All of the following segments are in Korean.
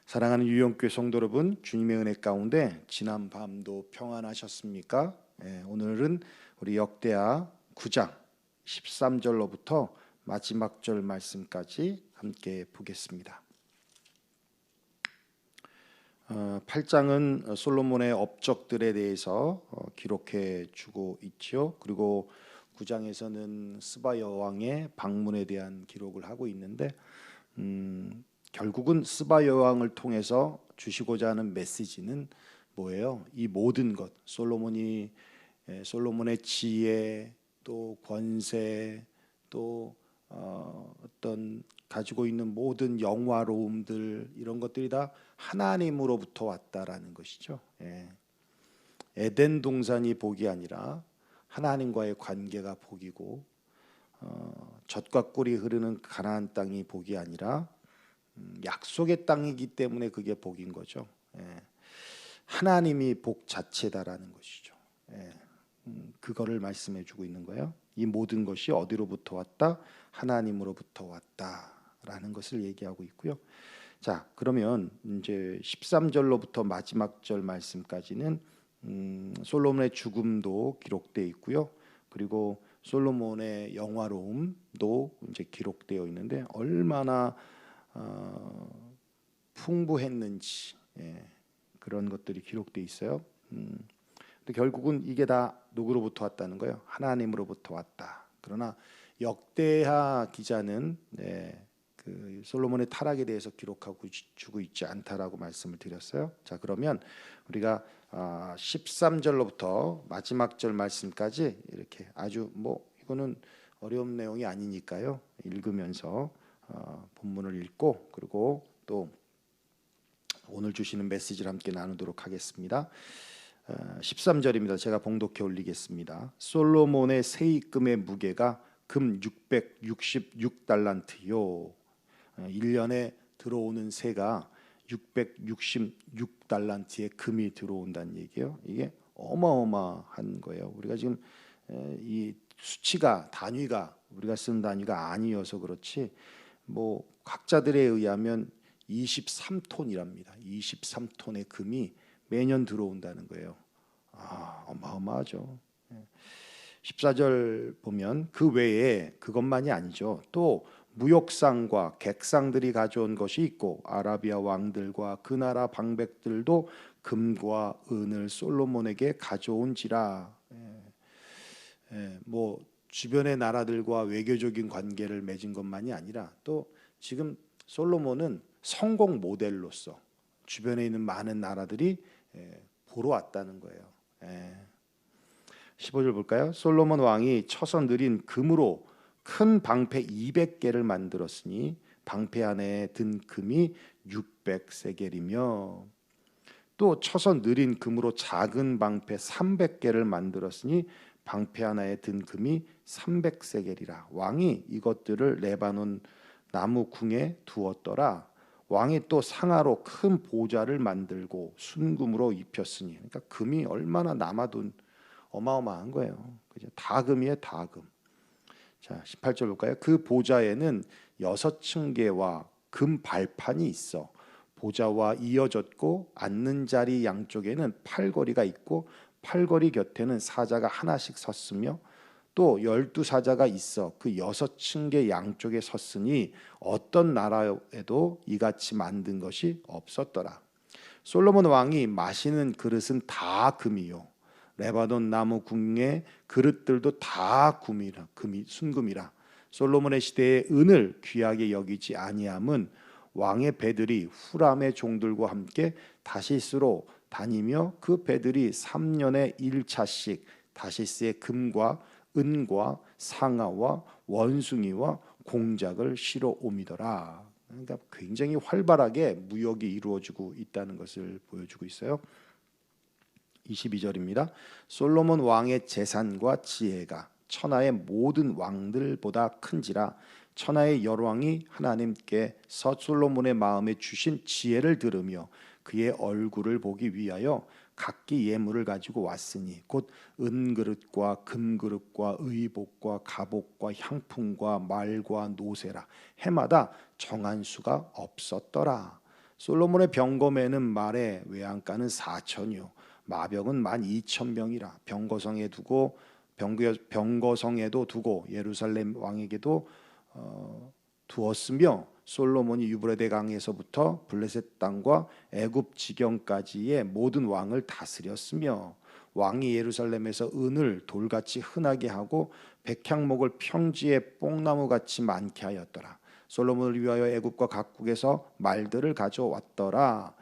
사랑하는 유영교회 성도 여러분, 주님의 은혜 가운데 지난 밤도 평안하셨습니까? 오늘은 우리 역대하 9장 13절로부터 마지막 절 말씀까지 함께 보겠습니다. 8장은 솔로몬의 업적들에 대해서 기록해 주고 있죠. 그리고 9장에서는 스바 여왕의 방문에 대한 기록을 하고 있는데 결국은 스바 여왕을 통해서 주시고자 하는 메시지는 뭐예요? 이 모든 것, 솔로몬의 지혜, 또 권세, 또 어떤 가지고 있는 모든 영화로움들, 이런 것들이 다 하나님으로부터 왔다라는 것이죠. 에덴 동산이 복이 아니라 하나님과의 관계가 복이고, 젖과 꿀이 흐르는 가나안 땅이 복이 아니라 약속의 땅이기 때문에 그게 복인 거죠. 하나님이 복 자체다라는 것이죠. 그거를 말씀해 주고 있는 거예요. 이 모든 것이 어디로부터 왔다? 하나님으로부터 왔다라는 것을 얘기하고 있고요. 자, 그러면 이제 13절로부터 마지막 절 말씀까지는 솔로몬의 죽음도 기록되어 있고요. 그리고 솔로몬의 영화로움도 이제 기록되어 있는데 얼마나 풍부했는지 그런 것들이 기록되어 있어요. 근데 결국은 이게 다 누구로부터 왔다는 거예요? 하나님으로부터 왔다. 그러나 역대하 기자는 그 솔로몬의 타락에 대해서 기록하고 주고 있지 않다라고 말씀을 드렸어요. 자, 그러면 우리가 13절로부터 마지막 절 말씀까지 이렇게 아주 이거는 어려운 내용이 아니니까요. 읽으면서 본문을 읽고 그리고 또 오늘 주시는 메시지를 함께 나누도록 하겠습니다. 13절입니다. 제가 봉독해 올리겠습니다. 솔로몬의 세입금의 무게가 금 666달란트요. 1년에 들어오는 세가 666달란트의 금이 들어온다는 얘기예요. 이게 어마어마한 거예요. 우리가 지금 이 수치가 단위가 우리가 쓰는 단위가 아니어서 그렇지 학자들에 의하면 23톤이랍니다. 23톤의 금이 매년 들어온다는 거예요. 어마어마하죠. 14절 보면 그 외에 그것만이 아니죠. 또 무역상과 객상들이 가져온 것이 있고 아라비아 왕들과 그 나라 방백들도 금과 은을 솔로몬에게 가져온지라. 주변의 나라들과 외교적인 관계를 맺은 것만이 아니라 또 지금 솔로몬은 성공 모델로서 주변에 있는 많은 나라들이 보러 왔다는 거예요. 15절 볼까요? 솔로몬 왕이 쳐서 느린 금으로 큰 방패 200개를 만들었으니 방패 안에 든 금이 600세겔이며 또 쳐서 느린 금으로 작은 방패 300개를 만들었으니 방패 하나에 든 금이 300세겔이라. 왕이 이것들을 레바논 나무 궁에 두었더라. 왕이 또 상아로 큰 보좌를 만들고 순금으로 입혔으니, 그러니까 금이 얼마나 남아둔 어마어마한 거예요. 그죠? 다 금이에요, 다 금. 자, 18절 볼까요? 그 보좌에는 6층계와 금 발판이 있어 보좌와 이어졌고 앉는 자리 양쪽에는 팔걸이가 있고 팔걸이 곁에는 사자가 하나씩 섰으며 또 12사자가 있어 그 6층계 양쪽에 섰으니 어떤 나라에도 이같이 만든 것이 없었더라. 솔로몬 왕이 마시는 그릇은 다 금이요 레바논 나무 궁의 그릇들도 다 순금이라. 솔로몬의 시대에 은을 귀하게 여기지 아니함은 왕의 배들이 후람의 종들과 함께 다시스로 다니며 그 배들이 3년에 1차씩 다시스의 금과 은과 상아와 원숭이와 공작을 실어 옮이더라. 그러니까 굉장히 활발하게 무역이 이루어지고 있다는 것을 보여주고 있어요. 22절입니다. 솔로몬 왕의 재산과 지혜가 천하의 모든 왕들보다 큰지라. 천하의 열왕이 하나님께서 솔로몬의 마음에 주신 지혜를 들으며 그의 얼굴을 보기 위하여 각기 예물을 가지고 왔으니 곧 은그릇과 금그릇과 의복과 갑옷과 향품과 말과 노새라. 해마다 정한 수가 없었더라. 솔로몬의 병거매는 말에 외양간은 4천이요 마병은 12,000명이라 병거성에도 두고 예루살렘 왕에게도 두었으며 솔로몬이 유브라데 강에서부터 블레셋 땅과 애굽 지경까지의 모든 왕을 다스렸으며 왕이 예루살렘에서 은을 돌같이 흔하게 하고 백향목을 평지에 뽕나무같이 많게 하였더라. 솔로몬을 위하여 애굽과 각국에서 말들을 가져왔더라.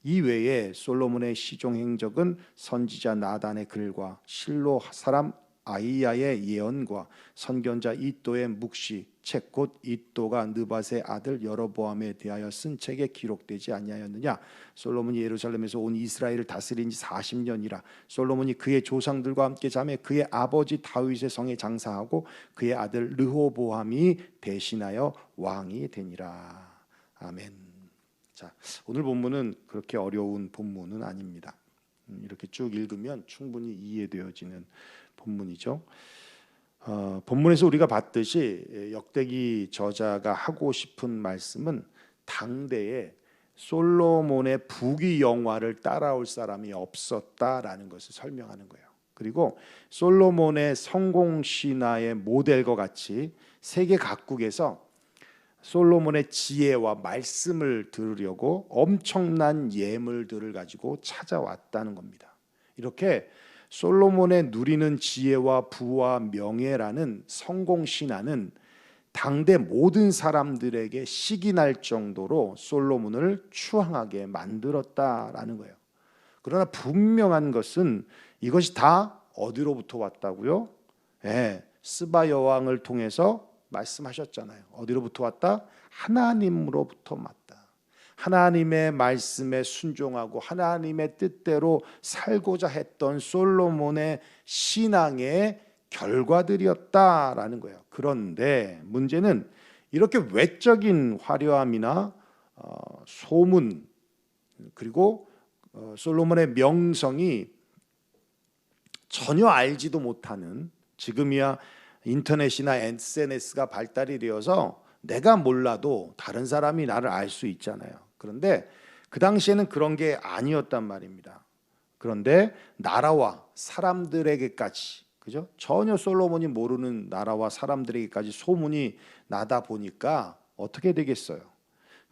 이 외에 솔로몬의 시종 행적은 선지자 나단의 글과 실로 사람 아이야의 예언과 선견자 이도의 묵시 책 곧 이도가 느밧의 아들 여로보암에 대하여 쓴 책에 기록되지 아니하였느냐. 솔로몬이 예루살렘에서 온 이스라엘을 다스린 지 40년이라. 솔로몬이 그의 조상들과 함께 자매 그의 아버지 다윗의 성에 장사하고 그의 아들 르호보암이 대신하여 왕이 되니라. 아멘. 자, 오늘 본문은 그렇게 어려운 본문은 아닙니다. 이렇게 쭉 읽으면 충분히 이해되어지는 본문이죠. 본문에서 우리가 봤듯이 역대기 저자가 하고 싶은 말씀은 당대에 솔로몬의 부귀 영화를 따라올 사람이 없었다라는 것을 설명하는 거예요. 그리고 솔로몬의 성공 신화의 모델과 같이 세계 각국에서 솔로몬의 지혜와 말씀을 들으려고 엄청난 예물들을 가지고 찾아왔다는 겁니다. 이렇게 솔로몬의 누리는 지혜와 부와 명예라는 성공 신화는 당대 모든 사람들에게 식이 날 정도로 솔로몬을 추앙하게 만들었다라는 거예요. 그러나 분명한 것은 이것이 다 어디로부터 왔다고요? 스바 여왕을 통해서 말씀하셨잖아요. 어디로부터 왔다? 하나님으로부터 왔다. 하나님의 말씀에 순종하고 하나님의 뜻대로 살고자 했던 솔로몬의 신앙의 결과들이었다라는 거예요. 그런데 문제는 이렇게 외적인 화려함이나 소문 그리고 솔로몬의 명성이 전혀 알지도 못하는, 지금이야 인터넷이나 SNS가 발달이 되어서 내가 몰라도 다른 사람이 나를 알 수 있잖아요. 그런데 그 당시에는 그런 게 아니었단 말입니다. 그런데 나라와 사람들에게까지, 그죠? 전혀 솔로몬이 모르는 나라와 사람들에게까지 소문이 나다 보니까 어떻게 되겠어요?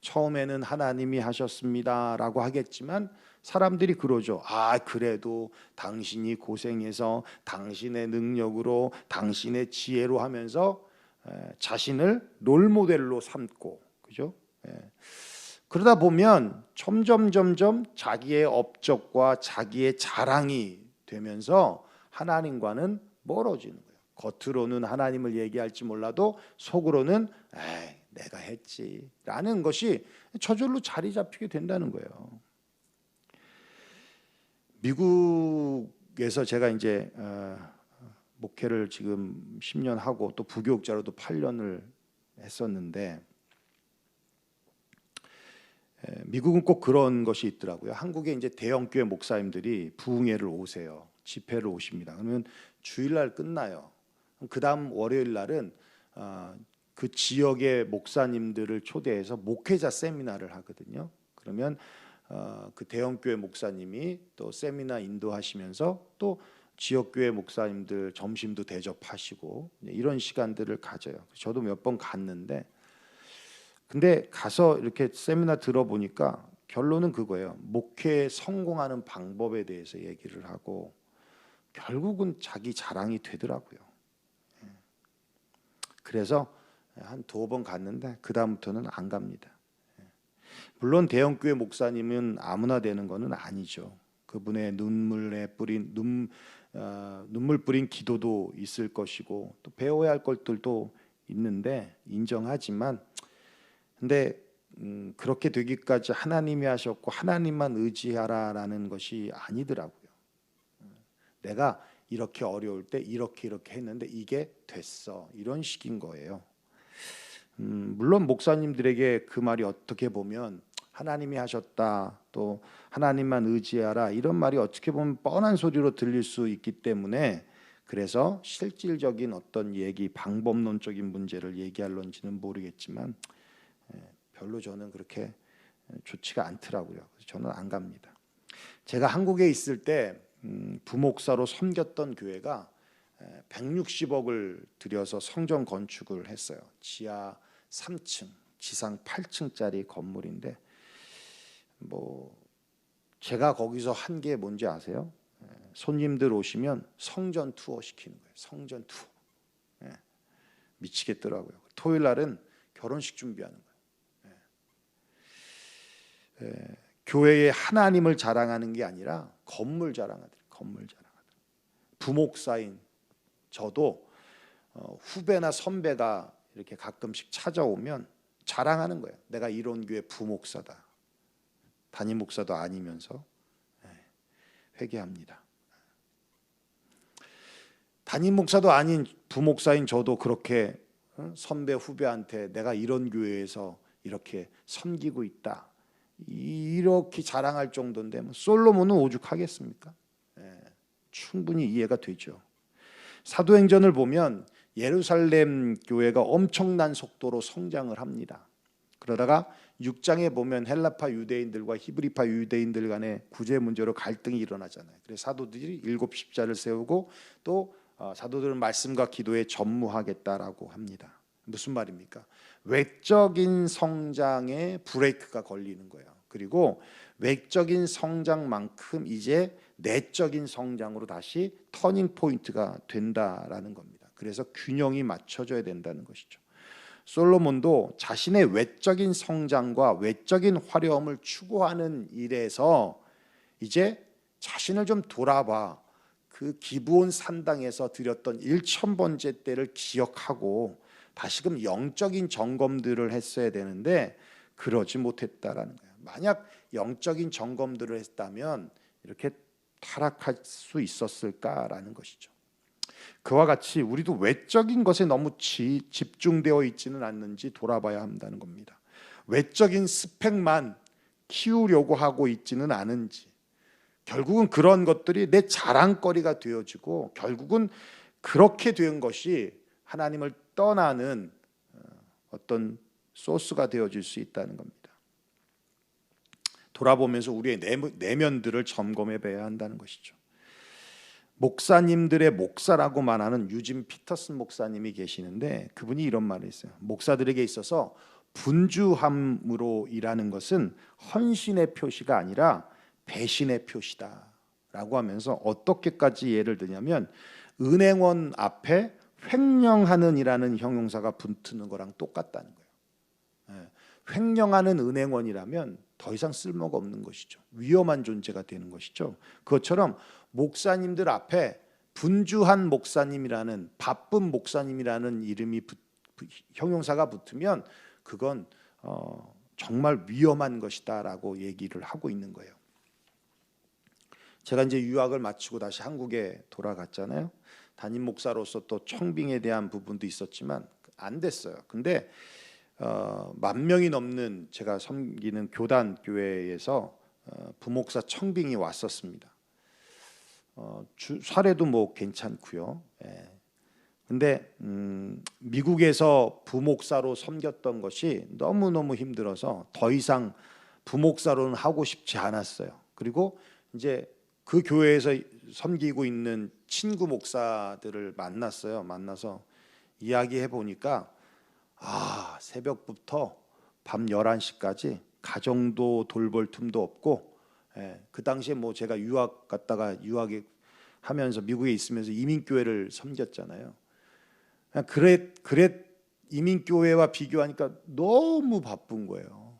처음에는 하나님이 하셨습니다라고 하겠지만 사람들이 그러죠. 그래도 당신이 고생해서 당신의 능력으로 당신의 지혜로 하면서 자신을 롤모델로 삼고, 그죠? 그러다 보면 점점 자기의 업적과 자기의 자랑이 되면서 하나님과는 멀어지는 거예요. 겉으로는 하나님을 얘기할지 몰라도 속으로는 내가 했지 라는 것이 저절로 자리 잡히게 된다는 거예요. 미국에서 제가 이제 목회를 지금 10년 하고 또 부교육자로도 8년을 했었는데, 미국은 꼭 그런 것이 있더라고요. 한국에 이제 대형교회 목사님들이 부흥회를 오세요. 집회를 오십니다. 그러면 주일날 끝나요. 그 다음 월요일 날은 그 지역의 목사님들을 초대해서 목회자 세미나를 하거든요. 그러면 그 대형교회 목사님이 또 세미나 인도하시면서 또 지역교회 목사님들 점심도 대접하시고 이런 시간들을 가져요. 저도 몇 번 갔는데, 근데 가서 이렇게 세미나 들어보니까 결론은 그거예요. 목회에 성공하는 방법에 대해서 얘기를 하고 결국은 자기 자랑이 되더라고요. 그래서 한 2번 갔는데 그 다음부터는 안 갑니다. 물론 대형교회 목사님은 아무나 되는 것은 아니죠. 그분의 눈물 뿌린 기도도 있을 것이고 또 배워야 할 것들도 있는데 인정하지만, 근데 그렇게 되기까지 하나님이 하셨고 하나님만 의지하라라는 것이 아니더라고요. 내가 이렇게 어려울 때 이렇게 했는데 이게 됐어, 이런 식인 거예요. 물론 목사님들에게 그 말이 어떻게 보면 하나님이 하셨다, 또 하나님만 의지하라, 이런 말이 어떻게 보면 뻔한 소리로 들릴 수 있기 때문에 그래서 실질적인 어떤 얘기, 방법론적인 문제를 얘기할런지는 모르겠지만 별로 저는 그렇게 좋지가 않더라고요. 그래서 저는 안 갑니다. 제가 한국에 있을 때 부목사로 섬겼던 교회가 160억을 들여서 성전 건축을 했어요. 지하 3층, 지상 8층짜리 건물인데 뭐 제가 거기서 한 게 뭔지 아세요? 손님들 오시면 성전 투어 시키는 거예요. 성전 투어. 미치겠더라고요. 토요일 날은 결혼식 준비하는 거예요. 교회에 하나님을 자랑하는 게 아니라 건물 자랑하더라고요. 건물 자랑하더라고요. 부목사인 저도 후배나 선배가 이렇게 가끔씩 찾아오면 자랑하는 거예요. 내가 이런 교회 부목사다. 담임 목사도 아니면서 회개합니다. 담임 목사도 아닌 부목사인 저도 그렇게 선배 후배한테 내가 이런 교회에서 이렇게 섬기고 있다 이렇게 자랑할 정도인데 뭐 솔로몬은 오죽하겠습니까? 충분히 이해가 되죠. 사도행전을 보면 예루살렘 교회가 엄청난 속도로 성장을 합니다. 그러다가 6장에 보면 헬라파 유대인들과 히브리파 유대인들 간의 구제 문제로 갈등이 일어나잖아요. 그래서 사도들이 7 십자를 세우고 또 사도들은 말씀과 기도에 전무하겠다라고 합니다. 무슨 말입니까? 외적인 성장에 브레이크가 걸리는 거예요. 그리고 외적인 성장만큼 이제 내적인 성장으로 다시 터닝 포인트가 된다라는 겁니다. 그래서 균형이 맞춰져야 된다는 것이죠. 솔로몬도 자신의 외적인 성장과 외적인 화려함을 추구하는 일에서 이제 자신을 좀 돌아봐 그 기브온 산당에서 드렸던 1000번째 때를 기억하고 다시금 영적인 점검들을 했어야 되는데 그러지 못했다라는 거예요. 만약 영적인 점검들을 했다면 이렇게 타락할 수 있었을까라는 것이죠. 그와 같이 우리도 외적인 것에 너무 집중되어 있지는 않는지 돌아봐야 한다는 겁니다. 외적인 스펙만 키우려고 하고 있지는 않은지, 결국은 그런 것들이 내 자랑거리가 되어지고 결국은 그렇게 된 것이 하나님을 떠나는 어떤 소스가 되어질 수 있다는 겁니다. 돌아보면서 우리의 내면들을 점검해 봐야 한다는 것이죠. 목사님들의 목사라고 말하는 유진 피터슨 목사님이 계시는데 그분이 이런 말을 했어요. 목사들에게 있어서 분주함으로 일하는 것은 헌신의 표시가 아니라 배신의 표시다라고 하면서 어떻게까지 예를 들냐면 은행원 앞에 횡령하는이라는 형용사가 붙는 거랑 똑같다는 거예요. 횡령하는 은행원이라면 더 이상 쓸모가 없는 것이죠. 위험한 존재가 되는 것이죠. 그것처럼 목사님들 앞에 분주한 목사님이라는 바쁜 목사님이라는 이름이 형용사가 붙으면 그건 정말 위험한 것이다라고 얘기를 하고 있는 거예요. 제가 이제 유학을 마치고 다시 한국에 돌아갔잖아요. 담임 목사로서 또 청빙에 대한 부분도 있었지만 안 됐어요. 근데 10,000명이 넘는 제가 섬기는 교단 교회에서 부목사 청빙이 왔었습니다. 사례도 뭐 괜찮고요. 근데 미국에서 부목사로 섬겼던 것이 너무너무 힘들어서 더 이상 부목사로는 하고 싶지 않았어요. 그리고 이제 그 교회에서 섬기고 있는 친구 목사들을 만났어요. 만나서 이야기해 보니까 새벽부터 밤 11시까지 가정도 돌볼 틈도 없고 그 당시에 뭐 제가 유학 갔다가 유학에 하면서 미국에 있으면서 이민교회를 섬겼잖아요. 그래 이민교회와 비교하니까 너무 바쁜 거예요.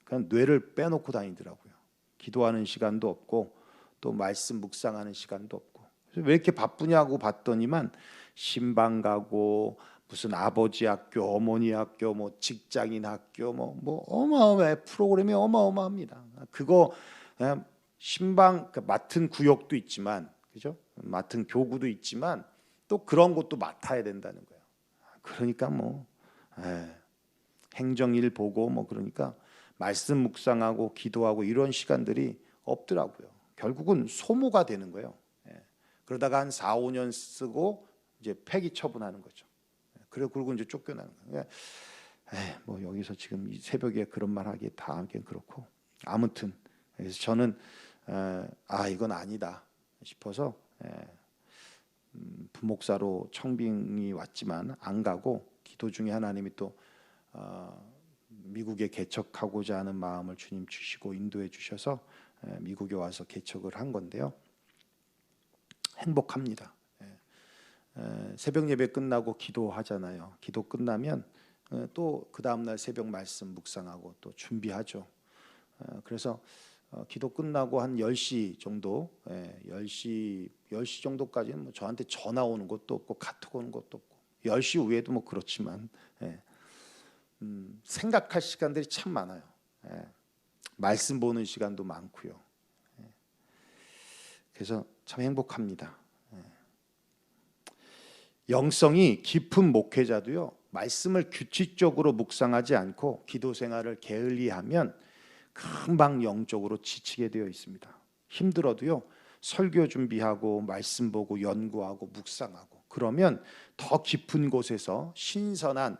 그냥 뇌를 빼놓고 다니더라고요. 기도하는 시간도 없고 또 말씀 묵상하는 시간도 없고. 그래서 왜 이렇게 바쁘냐고 봤더니만 신방 가고 무슨 아버지 학교, 어머니 학교, 뭐 직장인 학교, 뭐 어마어마해. 프로그램이 어마어마합니다. 그거 신방 맡은 구역도 있지만, 그죠? 맡은 교구도 있지만 또 그런 것도 맡아야 된다는 거예요. 그러니까 뭐 행정일 보고 뭐 그러니까 말씀 묵상하고 기도하고 이런 시간들이 없더라고요. 결국은 소모가 되는 거예요. 그러다가 한 4, 5년 쓰고 이제 폐기 처분하는 거죠. 그리고 이제 쫓겨나는 거예요. 뭐 여기서 지금 이 새벽에 그런 말 하기 다 하긴 그렇고, 아무튼 그래서 저는 이건 아니다 싶어서 부목사로 청빙이 왔지만 안 가고, 기도 중에 하나님이 또 미국에 개척하고자 하는 마음을 주님 주시고 인도해 주셔서 미국에 와서 개척을 한 건데요. 행복합니다. 새벽 예배 끝나고 기도하잖아요. 기도 끝나면 또 그 다음날 새벽 말씀 묵상하고 또 준비하죠. 그래서 기도 끝나고 한 10시 정도, 10시 정도까지는 뭐 저한테 전화 오는 것도 없고 카톡 오는 것도 없고, 10시 후에도 뭐 그렇지만 생각할 시간들이 참 많아요. 말씀 보는 시간도 많고요. 그래서 참 행복합니다. 영성이 깊은 목회자도요, 말씀을 규칙적으로 묵상하지 않고 기도 생활을 게을리하면 금방 영적으로 지치게 되어 있습니다. 힘들어도요, 설교 준비하고 말씀 보고 연구하고 묵상하고 그러면 더 깊은 곳에서 신선한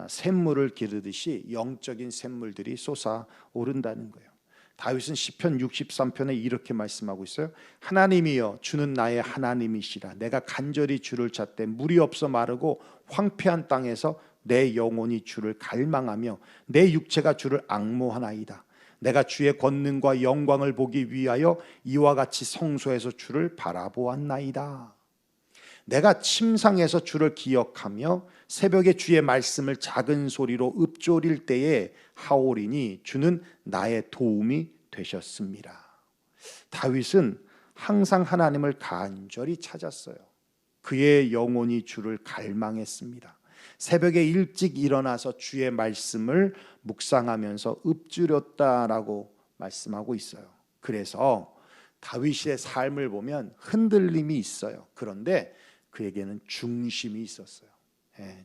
샘물을 기르듯이 영적인 샘물들이 솟아오른다는 거예요. 다윗은 시편 63편에 이렇게 말씀하고 있어요. 하나님이여, 주는 나의 하나님이시라. 내가 간절히 주를 찾되 물이 없어 마르고 황폐한 땅에서 내 영혼이 주를 갈망하며 내 육체가 주를 앙모하나이다. 내가 주의 권능과 영광을 보기 위하여 이와 같이 성소에서 주를 바라보았나이다. 내가 침상에서 주를 기억하며 새벽에 주의 말씀을 작은 소리로 읊조릴 때에 하오리니 주는 나의 도움이 되셨습니다. 다윗은 항상 하나님을 간절히 찾았어요. 그의 영혼이 주를 갈망했습니다. 새벽에 일찍 일어나서 주의 말씀을 묵상하면서 읊조렸다라고 말씀하고 있어요. 그래서 다윗의 삶을 보면 흔들림이 있어요. 그런데 그에게는 중심이 있었어요.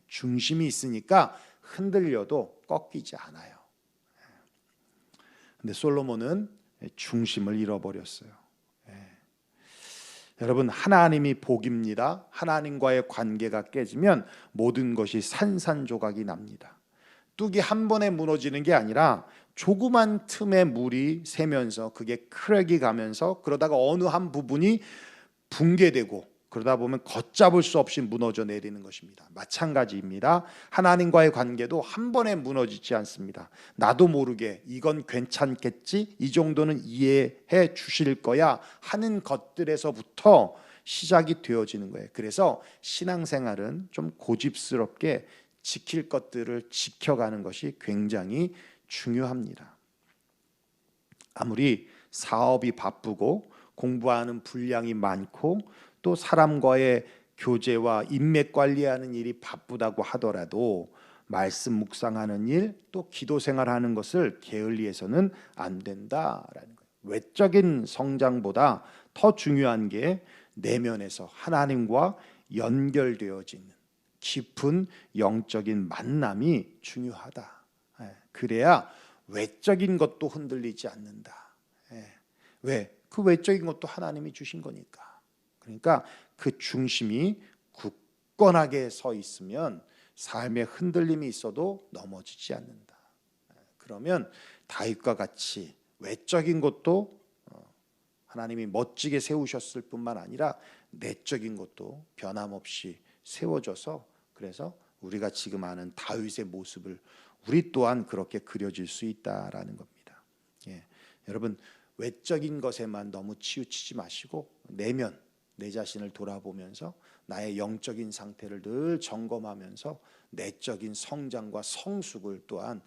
중심이 있으니까 흔들려도 꺾이지 않아요. 근데 솔로몬은 중심을 잃어버렸어요. 여러분, 하나님이 복입니다. 하나님과의 관계가 깨지면 모든 것이 산산조각이 납니다. 뚝이 한 번에 무너지는 게 아니라 조그만 틈에 물이 새면서 그게 크랙이 가면서 그러다가 어느 한 부분이 붕괴되고 그러다 보면 걷잡을 수 없이 무너져 내리는 것입니다. 마찬가지입니다. 하나님과의 관계도 한 번에 무너지지 않습니다. 나도 모르게 이건 괜찮겠지, 이 정도는 이해해 주실 거야 하는 것들에서부터 시작이 되어지는 거예요. 그래서 신앙생활은 좀 고집스럽게 지킬 것들을 지켜가는 것이 굉장히 중요합니다. 아무리 사업이 바쁘고 공부하는 분량이 많고 또 사람과의 교제와 인맥 관리하는 일이 바쁘다고 하더라도 말씀 묵상하는 일, 또 기도 생활하는 것을 게을리해서는 안 된다라는 거예요. 외적인 성장보다 더 중요한 게 내면에서 하나님과 연결되어지는 깊은 영적인 만남이 중요하다. 그래야 외적인 것도 흔들리지 않는다. 왜? 그 외적인 것도 하나님이 주신 거니까. 그러니까 그 중심이 굳건하게 서 있으면 삶에 흔들림이 있어도 넘어지지 않는다. 그러면 다윗과 같이 외적인 것도 하나님이 멋지게 세우셨을 뿐만 아니라 내적인 것도 변함없이 세워져서, 그래서 우리가 지금 아는 다윗의 모습을 우리 또한 그렇게 그려질 수 있다라는 겁니다. 여러분, 외적인 것에만 너무 치우치지 마시고 내면, 내 자신을 돌아보면서 나의 영적인 상태를 늘 점검하면서 내적인 성장과 성숙을 또한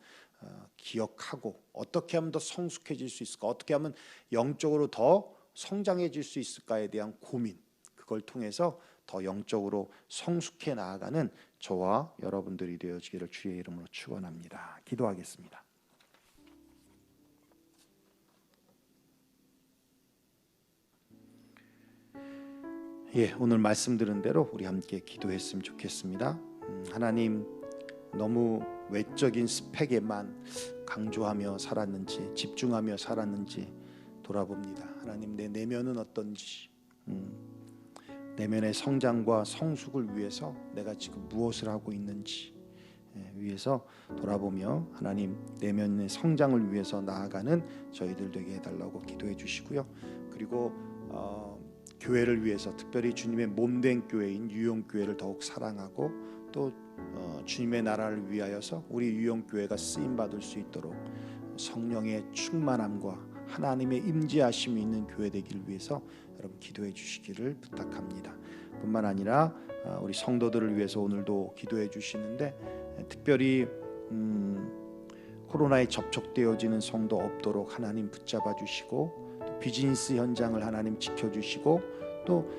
기억하고, 어떻게 하면 더 성숙해질 수 있을까, 어떻게 하면 영적으로 더 성장해질 수 있을까에 대한 고민, 그걸 통해서 더 영적으로 성숙해 나아가는 저와 여러분들이 되어지기를 주의 이름으로 축원합니다. 기도하겠습니다. 오늘 말씀 들은 대로 우리 함께 기도했으면 좋겠습니다. 하나님, 너무 외적인 스펙에만 강조하며 살았는지, 집중하며 살았는지 돌아봅니다. 하나님, 내 내면은 어떤지, 내면의 성장과 성숙을 위해서 내가 지금 무엇을 하고 있는지, 위해서 돌아보며 하나님 내면의 성장을 위해서 나아가는 저희들 되게 해달라고 기도해 주시고요. 그리고 교회를 위해서 특별히 주님의 몸된 교회인 유용교회를 더욱 사랑하고 또 주님의 나라를 위하여서 우리 유용교회가 쓰임받을 수 있도록 성령의 충만함과 하나님의 임재하심이 있는 교회 되기를 위해서 여러분 기도해 주시기를 부탁합니다. 뿐만 아니라 우리 성도들을 위해서 오늘도 기도해 주시는데 특별히 코로나에 접촉되어지는 성도 없도록 하나님 붙잡아 주시고 또 비즈니스 현장을 하나님 지켜주시고 또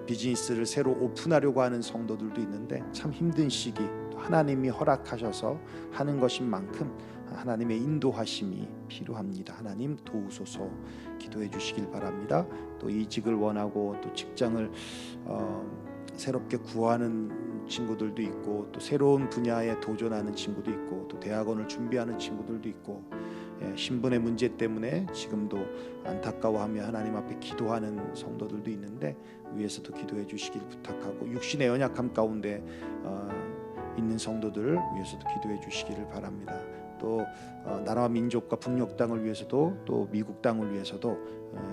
비즈니스를 새로 오픈하려고 하는 성도들도 있는데 참 힘든 시기 하나님이 허락하셔서 하는 것인 만큼 하나님의 인도하심이 필요합니다. 하나님 도우소서 기도해 주시길 바랍니다. 또 이직을 원하고 또 직장을 새롭게 구하는 친구들도 있고 또 새로운 분야에 도전하는 친구도 있고 또 대학원을 준비하는 친구들도 있고 신분의 문제 때문에 지금도 안타까워하며 하나님 앞에 기도하는 성도들도 있는데 위에서도 기도해 주시길 부탁하고 육신의 연약함 가운데 있는 성도들을 위해서도 기도해 주시기를 바랍니다. 또 나라와 민족과 북녘 땅을 위해서도 또 미국 땅을 위해서도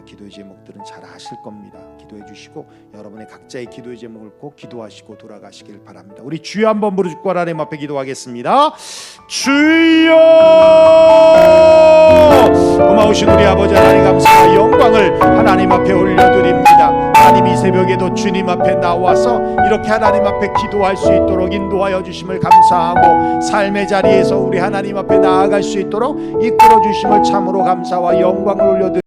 기도의 제목들은 잘 아실 겁니다. 기도해 주시고 여러분의 각자의 기도의 제목을 꼭 기도하시고 돌아가시길 바랍니다. 우리 주여 한번 부르짖고 하나님 앞에 기도하겠습니다. 주여! 고마우신 우리 아버지 하나님 감사와 영광을 하나님 앞에 올려드립니다. 하나님 이 새벽에도 주님 앞에 나와서 이렇게 하나님 앞에 기도할 수 있도록 인도하여 주심을 감사하고 삶의 자리에서 우리 하나님 앞에 나아갈 수 있도록 이끌어 주심을 참으로 감사와 영광을 올려드립니다.